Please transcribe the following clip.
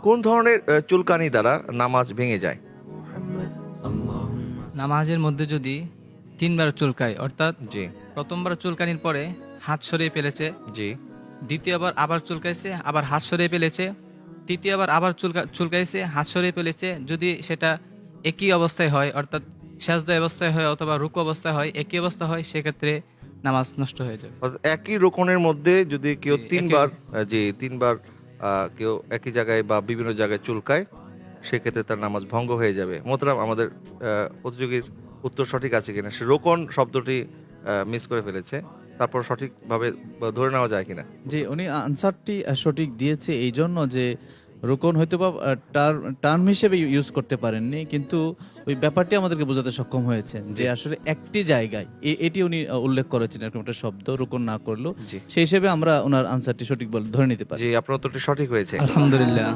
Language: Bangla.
কোন ধরনের চুলকানি দ্বারা নামাজ ভেঙে যায়? নামাজের মধ্যে যদি তিনবার চুলকায়, অর্থাৎ জি প্রথমবার চুলকানির পরে হাত সরিয়ে ফেলেছে, জি। দ্বিতীয়বার আবার চুলকাইছে আবার হাত সরিয়ে ফেলেছে, তৃতীয়বার আবার চুলকাইছে হাত সরিয়ে ফেলেছে, যদি সেটা একই অবস্থায় হয়, অর্থাৎ সেজদা অবস্থায় হয় অথবা রুকু অবস্থায় হয়, একই অবস্থা হয়, সেক্ষেত্রে নামাজ নষ্ট হয়ে যাবে। অর্থাৎ একই রোকনের মধ্যে যদি কেউ জি, তিনবার জি তিনবার কেউ একই জায়গায় বা বিভিন্ন জায়গায় চুলকায়, সেক্ষেত্রে তার নামাজ ভঙ্গ হয়ে যাবে। মোহতারাম, আমাদের প্রতিযোগীর উত্তর সঠিক আছে কিনা, সে রোকন শব্দটি মিস করে ফেলেছে, তারপর সঠিকভাবে ধরে নেওয়া যায় কিনা? যে উনি আনসারটি সঠিক দিয়েছে এই জন্য যে রোকন হয়তো বা টার্ম হিসেবে ইউজ করতে পারেননি, কিন্তু ওই ব্যাপারটি আমাদেরকে বোঝাতে সক্ষম হয়েছেন যে আসলে একটি জায়গায় এটি উনি উল্লেখ করেছেন এরকম একটা শব্দ, রোকন না করলো। জি সেই হিসেবে আমরা ওনার আনসারটি সঠিক বলে ধরে নিতে পারি। জি, আপনার উত্তরটি সঠিক হয়েছে। আলহামদুলিল্লাহ।